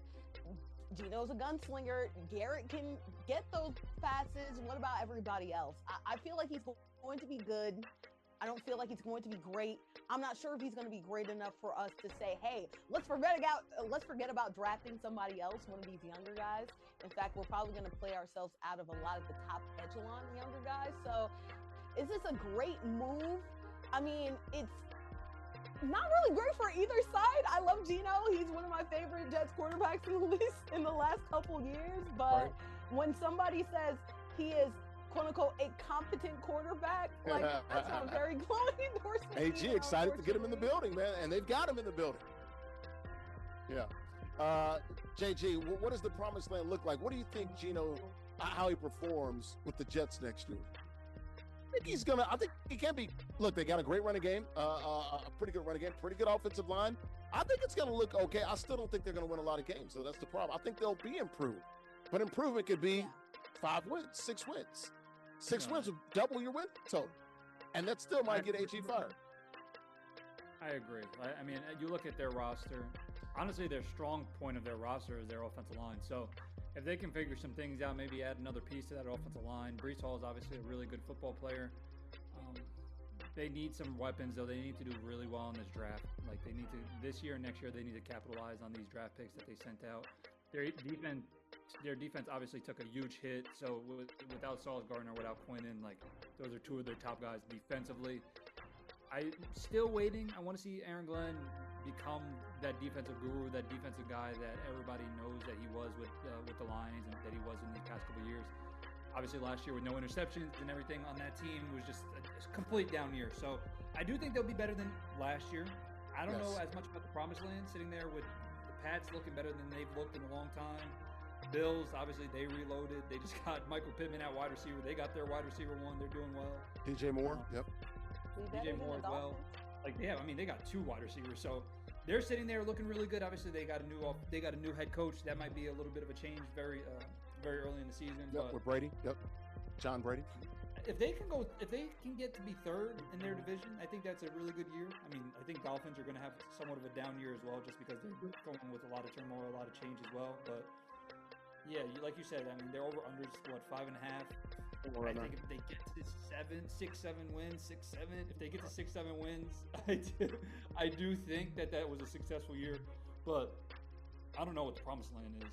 Geno's a gunslinger. Garrett can get those passes. What about everybody else? I feel like he's going to be good. I don't feel like he's going to be great. I'm not sure if he's going to be great enough for us to say, hey, let's forget about drafting somebody else, one of these younger guys. In fact, we're probably going to play ourselves out of a lot of the top echelon younger guys. So is this a great move? I mean, it's not really great for either side. I love Geno. He's one of my favorite Jets quarterbacks in the last couple years. But when somebody says he is, quote unquote, a competent quarterback, like that's not a very glowing endorsement. AG excited to get him in the building, man, and they've got him in the building. Yeah. JG, what does the promised land look like? What do you think Geno, how he performs with the Jets next year? I think he can be. Look, they got a great running game, a pretty good running game, pretty good offensive line. I think it's going to look okay. I still don't think they're going to win a lot of games, so that's the problem. I think they'll be improved, but improvement could be 5 wins, 6 wins. 6 wins would double your win total, and that still might get AG fired. I agree. I mean, you look at their roster. Honestly, their strong point of their roster is their offensive line. So if they can figure some things out, maybe add another piece to that offensive line. Breece Hall is obviously a really good football player. They need some weapons, though. They need to do really well in this draft. Like, they need to, this year and next year, they need to capitalize on these draft picks that they sent out. Their defense obviously took a huge hit. So without Sauce Gardner, without Quinnen, like, those are two of their top guys defensively. I'm still waiting. I want to see Aaron Glenn become that defensive guru, that defensive guy that everybody knows that he was with the Lions and that he was in these past couple of years. Obviously, last year with no interceptions and everything on that team was just a complete down year. So I do think they'll be better than last year. I don't know as much about the promised land, sitting there with the Pats looking better than they've looked in a long time. Bills, obviously, they reloaded. They just got Michael Pittman at wide receiver. They got their wide receiver one. They're doing well. DJ Moore, DJ Moore as well. Like, yeah, I mean, they got 2 wide receivers, so they're sitting there looking really good. Obviously, they got a new head coach. That might be a little bit of a change very early in the season. Yep, with Brady. Yep, John Brady. If they can get to be third in their division, I think that's a really good year. I mean, I think Dolphins are going to have somewhat of a down year as well, just because they're going with a lot of turmoil, a lot of change as well. But yeah, like you said, I mean, their over-unders, 5.5? I think if they get to 6, 7 wins, 6, 7. If they get to 6, 7 wins, I do think that was a successful year. But I don't know what the promised land is.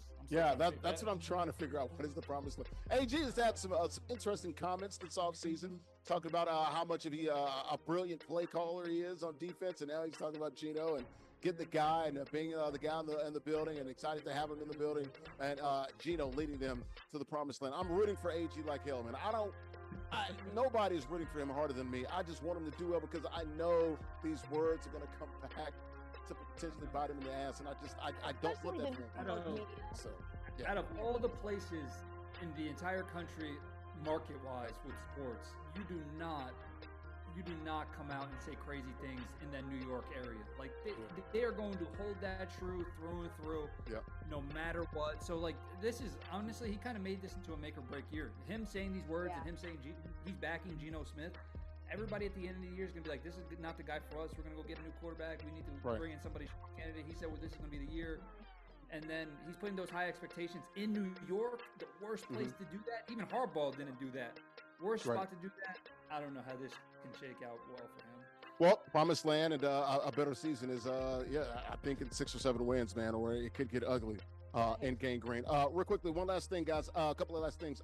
That's what I'm trying to figure out. What is the promised land? AG has had some interesting comments this offseason, talking about how much of a brilliant play caller he is on defense, and now he's talking about Geno and getting the guy and being the guy in the building, and excited to have him in the building, and Geno leading them to the promised land. I'm rooting for AG like hell, man. Nobody's rooting for him harder than me. I just want him to do well because I know these words are going to come back to potentially bite him in the ass, and I don't want that for him. So, yeah. Out of all the places in the entire country, market-wise with sports, you do not come out and say crazy things in that New York area. Like, they are going to hold that true through and through, no matter what. So, like, this is, honestly, he kind of made this into a make or break year. Him saying these words and him saying he's backing Geno Smith. Everybody at the end of the year is going to be like, this is not the guy for us. We're going to go get a new quarterback. We need to bring in somebody candidate. He said, well, this is going to be the year. And then he's putting those high expectations in New York, the worst place to do that. Even Harbaugh didn't do that. Worst spot to do that. I don't know how this can shake out well for him. Well, promised land and a better season is, I think in 6 or 7 wins, man, or it could get ugly and gangrene. Real quickly, one last thing, guys. A couple of last things.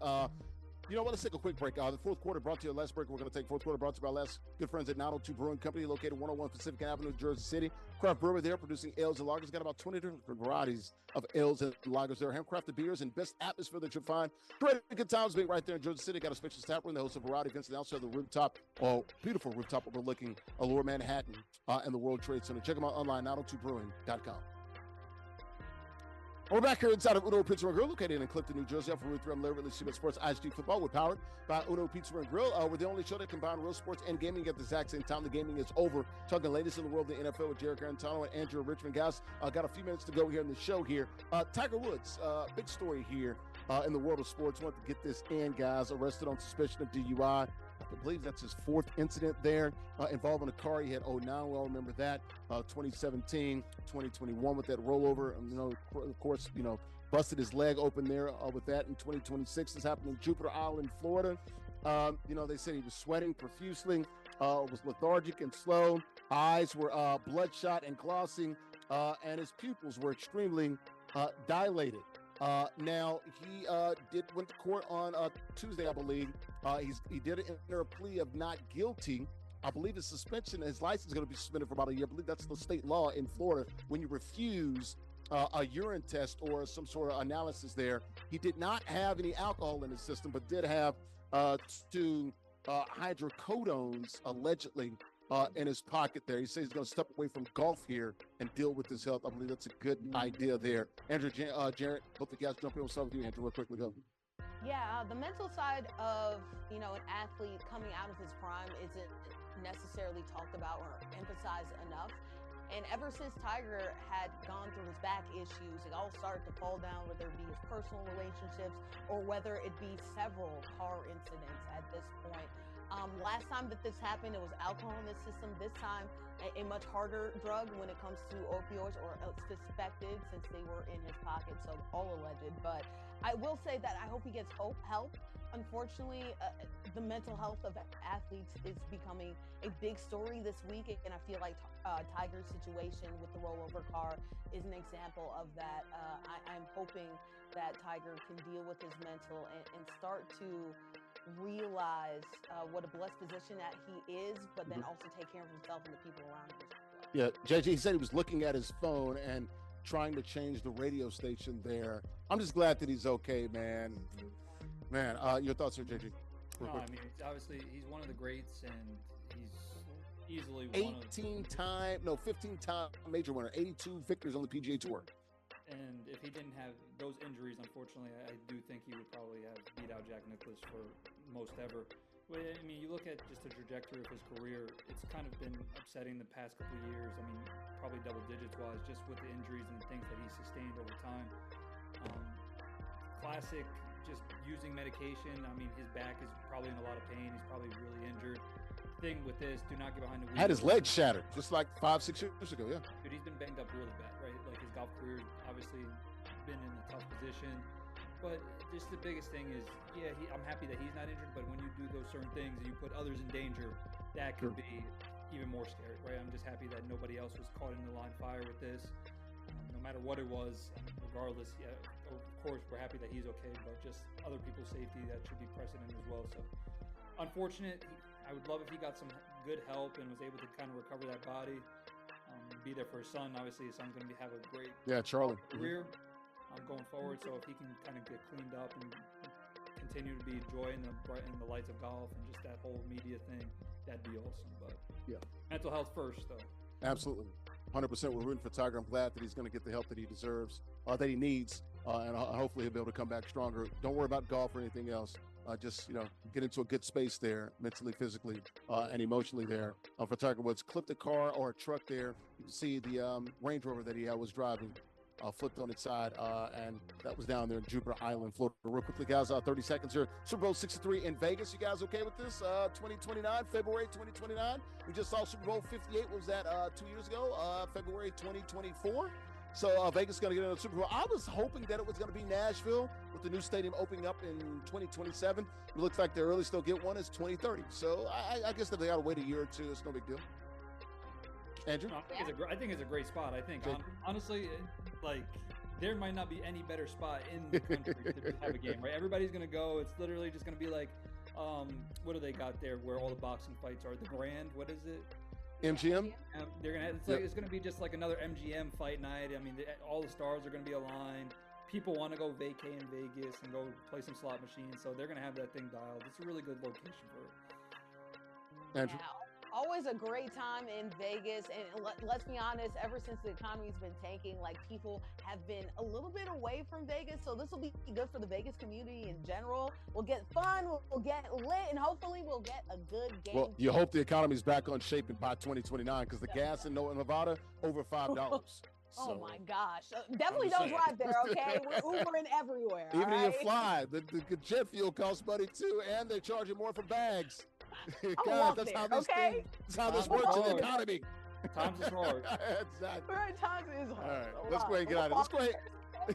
You know what? Let's take a quick break. The fourth quarter brought to you. Last break, we're going to take fourth quarter brought to you by our last good friends at 902 Brewing Company, located 101 Pacific Avenue, Jersey City. Craft brewer there, producing ales and lagers. Got about 20 different varieties of ales and lagers there. Handcrafted beers and best atmosphere that you'll find. Great good times being right there in Jersey City. Got a spacious tap room. They host a variety of events. They also have the rooftop, beautiful rooftop overlooking Lower Manhattan and the World Trade Center. Check them out online, 902brewing.com. We're back here inside of Uno Pizza and Grill, located in Clifton, New Jersey. I'm from Ruth. I'm Larry Ridley, CBS Sports ISG Football. We're powered by Uno Pizza and Grill. We're the only show that combines real sports and gaming at the exact same time. The gaming is over. Talking latest in the world of the NFL with Jarrett, Guarantano, and Andrea, Richmond. Guys, got a few minutes to go here in the show here. Tiger Woods, big story here in the world of sports. Want to get this in, guys. Arrested on suspicion of DUI. I believe that's his fourth incident there involving a car. He had 09, we all remember that. 2017, 2021 with that rollover. Of course, busted his leg open there with that. In 2026, this happened in Jupiter Island, Florida. They said he was sweating profusely, was lethargic and slow. Eyes were bloodshot and glossy, and his pupils were extremely dilated. Now, he went to court on Tuesday, I believe. He did enter a plea of not guilty. I believe his license is going to be suspended for about a year. I believe that's the state law in Florida. When you refuse a urine test or some sort of analysis there, he did not have any alcohol in his system, but did have two hydrocodones, allegedly, in his pocket there. He says he's going to step away from golf here and deal with his health. I believe that's a good idea there. Andrea, Jarrett, both the guys jump in. We'll start with you, Andrea, real quickly. Go. Yeah, the mental side of, an athlete coming out of his prime isn't necessarily talked about or emphasized enough. And ever since Tiger had gone through his back issues, it all started to fall down, whether it be his personal relationships or whether it be several car incidents at this point. Last time that this happened, it was alcohol in the system. This time, a much harder drug when it comes to opioids, or suspected, since they were in his pocket, so all alleged. But I will say that I hope he gets help. Unfortunately, the mental health of athletes is becoming a big story this week, and I feel like Tiger's situation with the rollover car is an example of that. I'm hoping that Tiger can deal with his mental and start to realize what a blessed position that he is, but then also take care of himself and the people around him as well. Yeah, JJ, he said he was looking at his phone and trying to change the radio station there. I'm just glad that he's okay, man. Man, your thoughts here, JJ? No, I mean, obviously, he's one of the greats, and he's easily 15-time major winner, 82 victories on the PGA Tour. And if he didn't have those injuries, unfortunately, I do think he would probably have beat out Jack Nicklaus for most ever. Well, I mean, you look at just the trajectory of his career, it's kind of been upsetting the past couple of years. I mean, probably double digits wise, just with the injuries and the things that he sustained over time. Classic, just using medication. I mean, his back is probably in a lot of pain. He's probably really injured. Thing with this, do not get behind the wheel. Had his leg shattered just like 5-6 years ago, yeah. Dude, he's been banged up really bad, right? Like, his golf career obviously been in a tough position. But just the biggest thing is, I'm happy that he's not injured, but when you do those certain things and you put others in danger, that could be even more scary, right? I'm just happy that nobody else was caught in the line of fire with this. No matter what it was, regardless, of course, we're happy that he's okay, but just other people's safety, that should be precedent as well. So, unfortunate. I would love if he got some good help and was able to kind of recover that body, be there for his son. Obviously, his son's going to have a great Charlie career going forward. So if he can kind of get cleaned up and continue to be joy in the lights of golf and just that whole media thing, that'd be awesome. But mental health first, though. Absolutely, 100%. We're rooting for Tiger. I'm glad that he's going to get the help that he deserves, that he needs, and hopefully he'll be able to come back stronger. Don't worry about golf or anything else. Just get into a good space there, mentally, physically, and emotionally there. For Tiger Woods, clipped a car or a truck there. You can see the Range Rover that he was driving flipped on its side, and that was down there in Jupiter Island, Florida. Real quickly, guys, 30 seconds here. Super Bowl 63 in Vegas. You guys okay with this? 2029, February 2029. We just saw Super Bowl 58. What was that? 2 years ago, February 2024. So Vegas is going to get another Super Bowl. I was hoping that it was going to be Nashville with the new stadium opening up in 2027. It looks like the earliest they'll get one is 2030. So I guess that they got to wait a year or two. It's no big deal. Andrew? No, I think it's a great spot. I think, honestly, there might not be any better spot in the country to have a game, right? Everybody's going to go. It's literally just going to be like, what do they got there where all the boxing fights are? The Grand, what is it? MGM? They're gonna. It's gonna be just like another MGM fight night. I mean, all the stars are gonna be aligned. People want to go vacay in Vegas and go play some slot machines, so they're gonna have that thing dialed. It's a really good location for it. Andrew? Yeah, always a great time in Vegas, and let's be honest, ever since the economy's been tanking, like, people have been a little bit away from Vegas, so this will be good for the Vegas community in general. We'll get fun, we'll get lit, and hopefully we'll get a good game. Well, you hope the economy's back on shape by 2029, because the gas in Nevada over $5. Oh my gosh. Definitely don't drive there, okay? We're Ubering everywhere. Even if right? you fly, the jet fuel costs money too, and they're charging more for bags. God, that's there, how this okay? thing, that's how this works in the economy. Times is hard. Exactly. Right, times is hard. All right, let's go ahead and get out of here. Let's go ahead.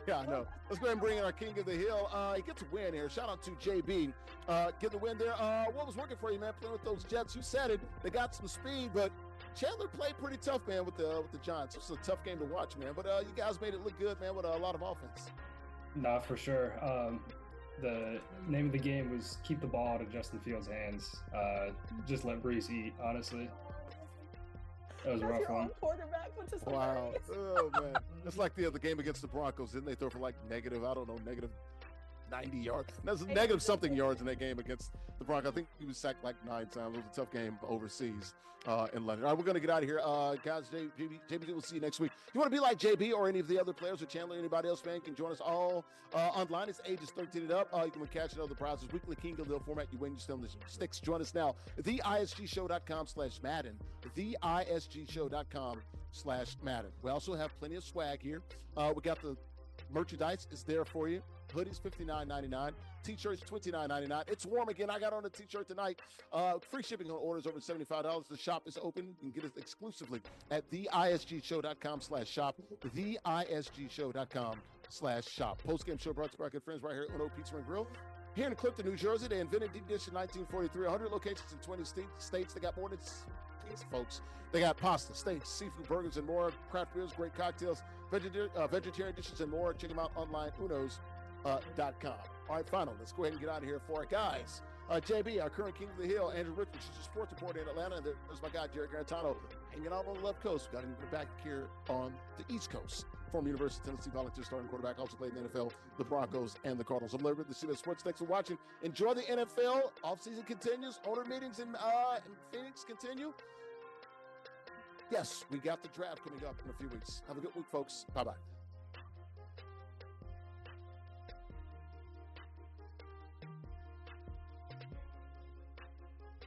Yeah, I know. Let's go ahead and bring in our king of the hill. He gets a win here. Shout out to JB. Get the win there. What was working for you, man? Playing with those Jets. You said it. They got some speed, but Chandler played pretty tough, man, with the Giants. It was a tough game to watch, man. But you guys made it look good, man, with a lot of offense. Nah, for sure. The name of the game was keep the ball out of Justin Fields' hands. Just let Breeze eat, honestly. That was a rough one. Quarterback, which is Wow. hilarious. Oh, man. It's like the other game against the Broncos. Didn't they throw for like negative 90 yards? There's negative something yards in that game against the Broncos. I think he was sacked like 9 times. It was a tough game overseas in London. All right, we're going to get out of here. Guys, JB, we'll see you next week. You want to be like JB or any of the other players or Chandler, anybody else, man, can join us all online. It's ages 13 and up. You can catch it on the prizes. Weekly King of the Hill format. You win, you still in the sticks. Join us now. TheISGShow.com/Madden. TheISGShow.com/Madden. We also have plenty of swag here. We got the merchandise is there for you. Hoodies $59.99, t-shirts $29.99. It's warm again. I got on a t-shirt tonight. Free shipping on orders over $75. The shop is open. You can get it exclusively at theisgshow.com/shop. Theisgshow.com/shop. Post-game show brought to you by our good friends right here at Uno Pizza and Grill. Here in Clifton, New Jersey, they invented deep dish in 1943. 100 locations in 20 states. They got more than these folks. They got pasta, steaks, seafood, burgers, and more. Craft beers, great cocktails, vegetarian dishes, and more. Check them out online, unos.com. All right, final. Let's go ahead and get out of here for our guys. JB, our current king of the hill, Andrew Richmond, she's a sports reporter in Atlanta. There's my guy, Jarrett Guarantano, hanging out on the left coast. Got him back here on the East Coast. Former University of Tennessee volunteer starting quarterback, also played in the NFL, the Broncos, and the Cardinals. I'm Larry Ridley, CBS Sports. Thanks for watching. Enjoy the NFL. Offseason continues. Owner meetings in Phoenix continue. Yes, we got the draft coming up in a few weeks. Have a good week, folks. Bye-bye.